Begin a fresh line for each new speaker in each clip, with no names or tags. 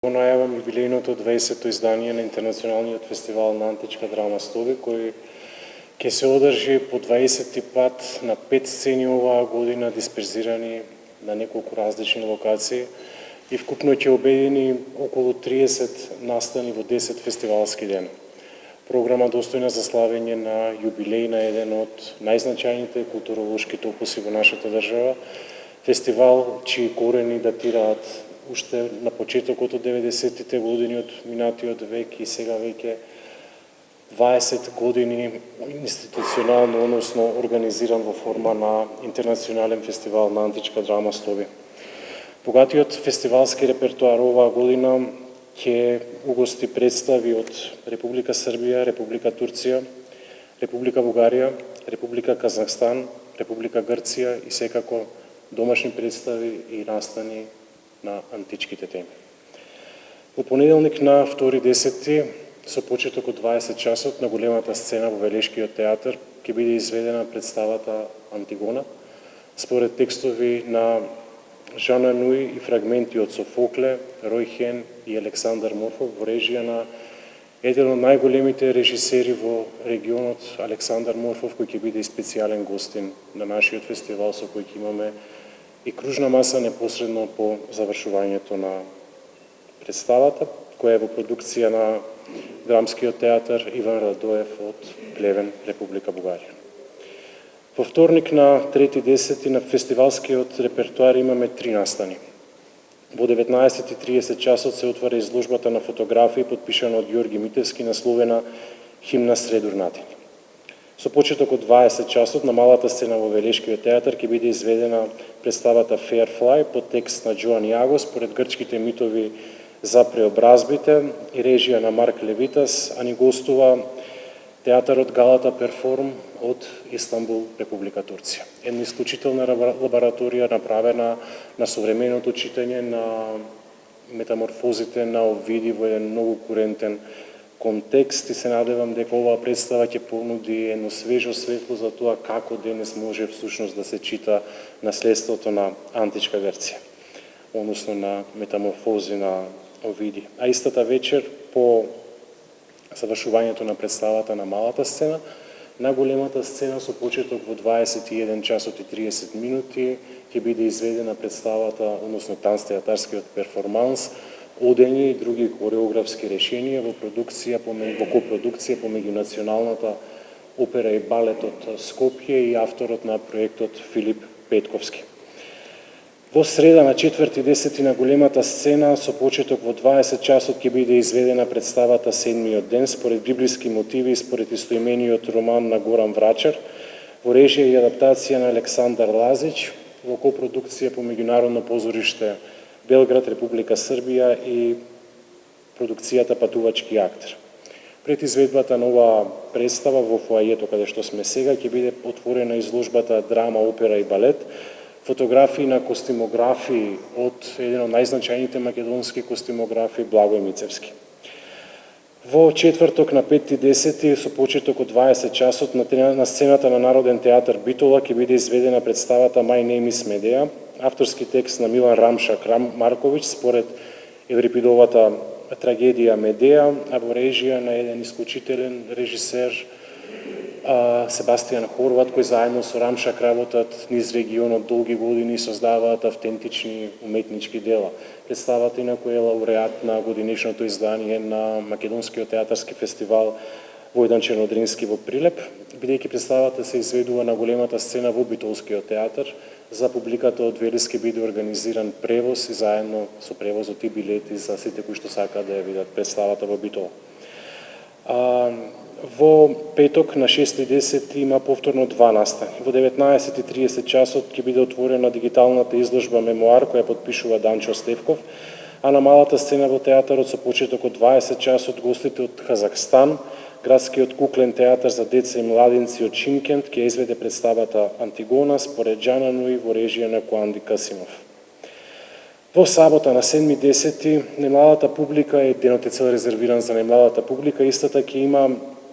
Го најавам юбилејното 20-то издание на Интернационалниот фестивал на античка драма Стови, кој ќе се одржи по 20 пат на 5 сцени оваа година, дисперзирани на неколку различни локации и вкупно ќе обедини околу 30 настани во 10 фестивалски дена. Програма достојна за славење на юбилеј на еден од најзначајните културолошки топоси во нашата држава, фестивал чии корени датираат уште на почетокот од 90-тите години од минатиот век и сега веќе 20 години институционално, односно организиран во форма на Интернационален фестивал на античка драма Стови. Богатиот фестивалски репертоар оваа година ќе угости представи од Република Србија, Република Турција, Република Бугарија, Република Казахстан, Република Грција и секако домашни представи и настани на античките теми. Во понеделник на 2.10. со почеток од 20 часот на големата сцена во Велешкиот театар ќе биде изведена представата Антигона, според текстови на Жан Ануи и фрагменти од Софокле, Рој Хен и Александар Морфов во режија на еден од најголемите режисери во регионот, Александар Морфов, кој ќе биде и специјален гостин на нашиот фестивал, со кој ќе имаме и кружна маса непосредно по завршувањето на представата, која е во продукција на Драмскиот театар Иван Радоев од Плевен, Република Бугарија. Во вторник на 3.10. на фестивалскиот репертоар имаме 3 настани. Во 19.30 часот се отвара изложбата на фотографии подпишана од Ѓорги Митевски, насловена Химна Средурнатини. Со почеток од 20 часот на малата сцена во Велешкиот театар ќе биде изведена представата Fairfly под текст на Джоан Јаго според грчките митови за преобразбите и режија на Марк Левитас, а ни гостува театарот Галата Перформ од Истанбул, Република Турција. Една исклучителна лабораторија направена на современото читање на метаморфозите на Овиди во еден многу курентен контекст и се надевам дека оваа представа ќе понуди едно свежо светло за тоа како денес може всушност да се чита наследството на античка Грција, односно на метаморфози на Овиди. А истата вечер по завршувањето на представата на малата сцена, на големата сцена со почеток во 21 часот и 30 минути ќе биде изведена представата, односно танцтеатарскиот перформанс Одење и други хореографски решенија во копродукција помеѓу Националната опера и балет од Скопје и авторот на проектот Филип Петковски. Во среда на 4.10. на големата сцена со почеток во 20 часот ќе биде изведена представата Седмиот ден според библиски мотиви и според истоимениот роман на Горан Врачар во режија и адаптација на Александар Лазич во копродукција по Меѓународно позориште Белград, Република Србија и продукцијата Патувачки актер. Пред изведбата на оваа представа во фоајето каде што сме сега ќе биде отворена изложбата Драма, опера и балет, фотографии на костимографии од еден од најзначајните македонски костимографи Благој Мицевски. Во четврток на 5.10. со почеток од 20 часот на сцената на Народен театар Битола ќе биде изведена представата My Name is Medea, авторски текст на Милан Рамшак Марковиќ според Еврипидовата трагедија Медеа, а во режија на еден исклучителен режисер Себастијан Хорват, кој заедно со Рамшак работат низ регионот долги години и создаваат автентични уметнички дела. Представата инаку е лауреат на годинешното издание на Македонскиот театарски фестивал Војдан Чернодрински во Прилеп, бидејќи представата се изведува на големата сцена во Битолскиот театар. За публиката од Велес ќе биде организиран превоз и заедно со превозот и билети за сите кои што сакаат да ја видат представата во Битола. Во петок на 6.10 има повторно 2 настани. Во 19.30 часот ќе биде отворена дигиталната изложба Мемоар која подпишува Данчо Стевков, а на малата сцена во театарот со почеток од 20 часот гостите од Казахстан, Градскиот куклен театар за деца и младинци од Шимкент ќе изведе представата Антигона според Жан Ануи во режија на Коанди Касимов. Во сабота на 7.10 немладата публика е денот е цел резервиран за немладата публика, истата ќе има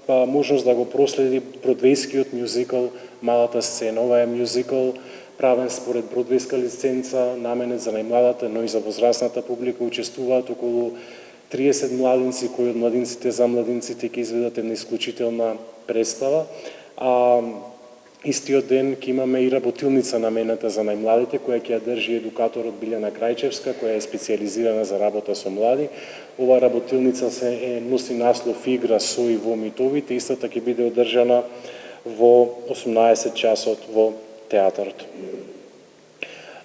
можност да го проследи бродвејскиот мюзикл Малата сцена. Ова е мюзикл правен според бродвејска лиценца, наменет за најмладата, но и за возрастната публика. Учествуваат околу 30 младинци кои од младинците за младинците ќе изведат една исклучителна представа. Истиот ден ќе имаме и работилница намената за најмладите, која ќе ја држи едукаторот Билјана Крајчевска, која е специјализирана за работа со млади. Ова работилница носи наслов Игра со и во митовите, истата ќе биде одржана во 18 часот во театарот.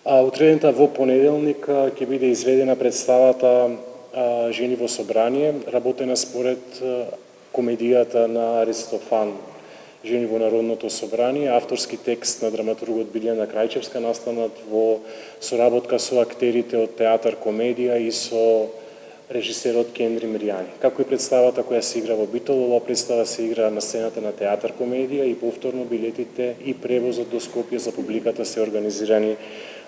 Утредента во понеделник ќе биде изведена представата Жени во собрание, работена според комедијата на Аристофан Жени во Народното собрание, авторски текст на драматургот Билјана Крајчевска, настанат во соработка со актерите од театар комедија и со режисерот Кендри Мријани. Како и представата која се игра во Битол, ова представа се игра на сцената на театар комедија и повторно билетите и превозот до Скопје за публиката се организирани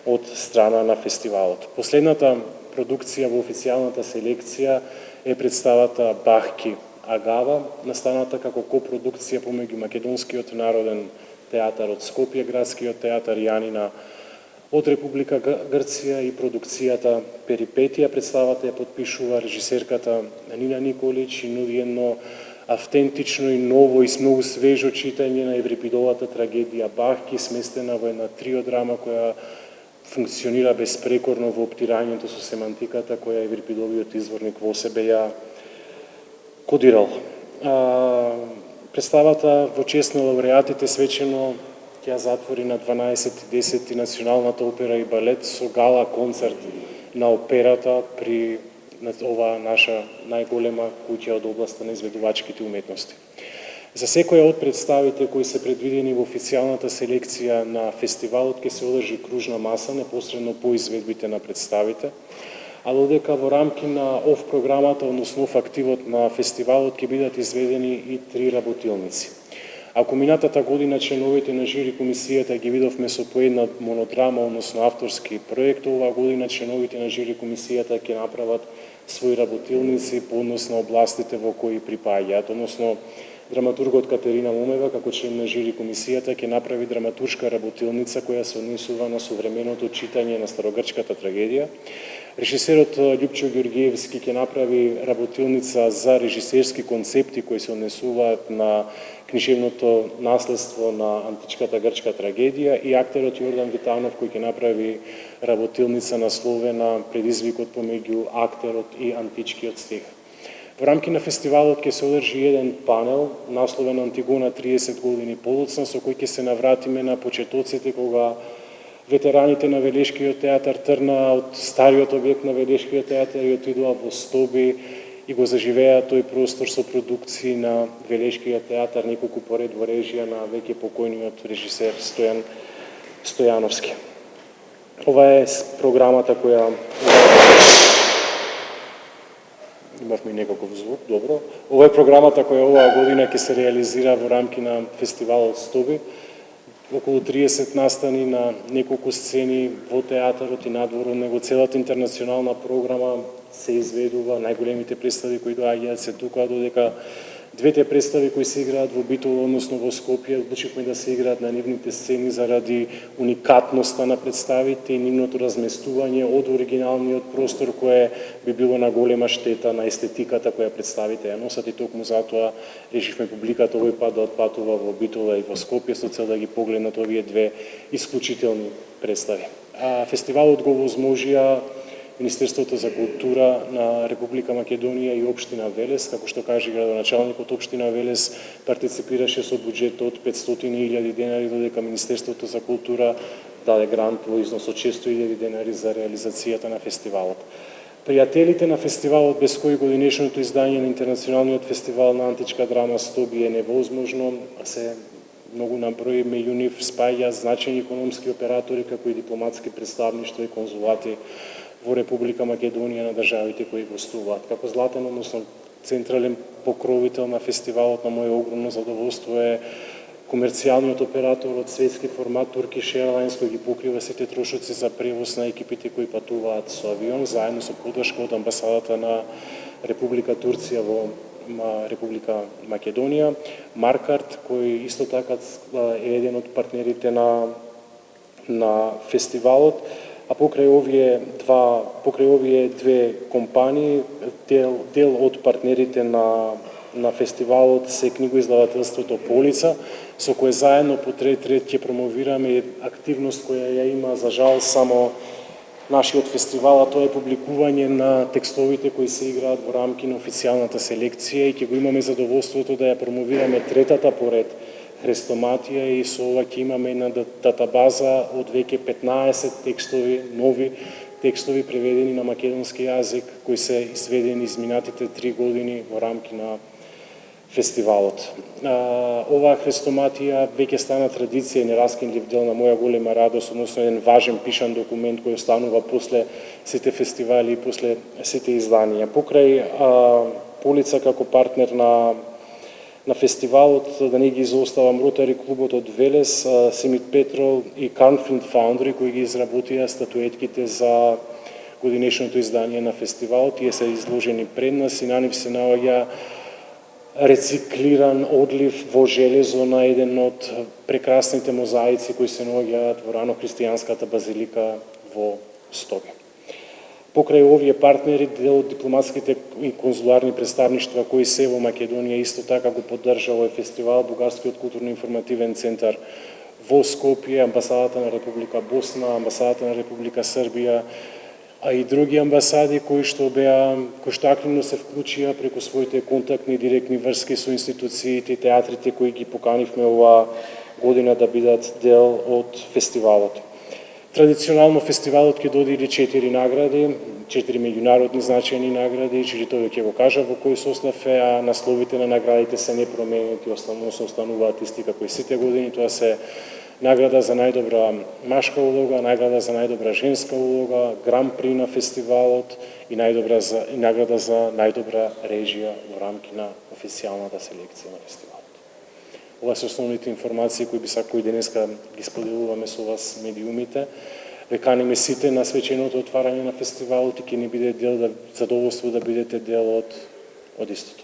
од страна на фестивалот. Последната продукција во официјалната селекција е представата Бахки Агава, настаната како копродукција помеѓу Македонскиот народен театар од Скопје, Градскиот театар Јанина од Република Грција и продукцијата Перипетија. Представата ја подпишува режисерката Нина Николич и нуди едно автентично и ново и многу свежо читање на Еврипидовата трагедија Бахки, сместена во една триодрама која функционира безпрекорно во оптирањето со семантиката која Еврипидовиот изворник во себе ја кодирал. Представата во чест на лауреатите свечено ќе затвори на 12:10 Националната опера и балет со гала концерт на операта при оваа наша најголема куќа од областа на изведувачките уметности. За секоја од представите кои се предвидени во официјалната селекција на фестивалот ќе се одржи кружна маса непосредно по изведбите на представите, а додека во рамки на ОФ програмата, односно ОФ активот на фестивалот ќе бидат изведени и 3 работилници. Ако минатата година членовите на жири комисијата ги видовме со по една монодрама, односно авторски проект, оваа година членовите на жири комисијата ќе направат своји работилници по однос на областите во кои припаѓаат, односно драматургот Катерина Момева, како член на жири комисијата, ќе направи драматуршка работилница која се однесува на современото читање на старогрчката трагедија. Режисерот Љупчо Ѓорѓиевски ќе направи работилница за режисерски концепти кои се однесуваат на книжевното наследство на античката грчка трагедија и актерот Јордан Витанов кој ќе направи работилница насловена Предизвикот помеѓу актерот и античкиот стих. Во рамки на фестивалот ќе се одржи еден панел насловен Антигона 30 години подоцна, со кој ќе се навратиме на почетоците кога ветераните на Велешкиот театар трнаа од стариот објект на Велешкиот театар и отидоа во Стоби и го заживеа тој простор со продукции на Велешкиот театар, неколку поред во режија на веќе покојниот режисер Стојан Стојановски. Ова е програмата која имавме некаков звук, добро. Ова е програмата која оваа година ќе се реализира во рамки на фестивалот Стоби. Околу 30 настани на неколку сцени во театарот и надвор од него. Целата интернационална програма се изведува, најголемите представи кои доаѓаат се тука, додека двете представи кои се играат во Битол, односно во Скопје, одлучивме да се играат на нивните сцени заради уникатноста на представите и нивното разместување од оригиналниот простор кое би било на голема штета на естетиката која представите ја носат и токму затоа решивме публиката овој пат да отпатува во Битола и во Скопје со цел да ги погледнат овие две исклучителни представи. Фестивалот го возможија Министерството за култура на Република Македонија и Општина Велес, како што кажа градоначалникот, Општина Велес партиципираше со буџет од 500.000 денари, додека Министерството за култура даде грант во износ од 600.000 денари за реализацијата на фестивалот. Пријателите на фестивалот, без кои годинешното издање на Интернационалниот фестивал на античка драма Стоби е невозможно, се многу на број, меѓу нив спаѓа значајни економски оператори како и дипломатски представништва и конзулати во Република Македонија на државите кои гостуваат. Како златен, односно централен покровител на фестивалот, на моје огромно задоволство е комерцијалниот оператор од светски формат Turkish Airlines, кој ги покрива сите трошоци за превоз на екипите кои патуваат со авион, заедно со поддршка од амбасадата на Република Турција во Република Македонија. Маркарт, кој исто така е еден од партнерите на
на фестивалот, а покрај овие две компании, дел од партнерите на фестивалот се книгоиздавателството Полица, со кое заедно по трети ред ќе промовираме активност која ја има за жал само нашиот фестивал, а тоа е публикување на текстовите кои се играат во рамки на официјалната селекција и ќе го имаме задоволството да ја промовираме третата поред хрестоматија и со ова ќе имаме една датабаза од веќе 15 текстови, нови текстови преведени на македонски јазик кои се изведени изминатите 3 години во рамки на фестивалот. Оваа хрестоматија веќе стана традиција и нераскинлив дел на моја голема радост, односно еден важен пишан документ кој останува после сите фестивали и после сите изданија. Покрај Полица како партнер на фестивалот, да не ги изоставам, Ротари клубот од Велес, Симит Петрол и Карнфилд Фаундри кои ги изработија статуетките за годинешното издание на фестивалот. Тие се изложени пред нас и на нив се наоѓа рециклиран одлив во железо на еден од прекрасните мозаици кои се наоѓаат во рано-христијанската базилика во Стоге. Покрај овие партнери, дел од дипломатските и конзуларни представништва кои се во Македонија исто така го поддржа овој фестивал, Бугарскиот културно-информативен центар во Скопје, амбасадата на Република Босна, амбасадата на Република Србија, а и други амбасади кои што активно се вклучија преку своите контактни и директни врски со институциите и театрите кои ги поканивме оваа година да бидат дел од фестивалот. Традиционално фестивалот ќе додели 4 награди, 4 меѓународни значајни награди, Чиритове ќе го кажа во кој состав е, а насловите на наградите се непроменети, остануваат исти како и сите години. Тоа се награда за најдобра машка улога, награда за најдобра женска улога, гран-при на фестивалот и награда за најдобра режија во рамки на официјалната селекција на фестивалот. Ова се основните информации кои би сакали денеска ги споделуваме со вас медиумите. Ве каниме сите на свеченото отварање на фестивалот и ќе ни биде задоволство да бидете дел од истото.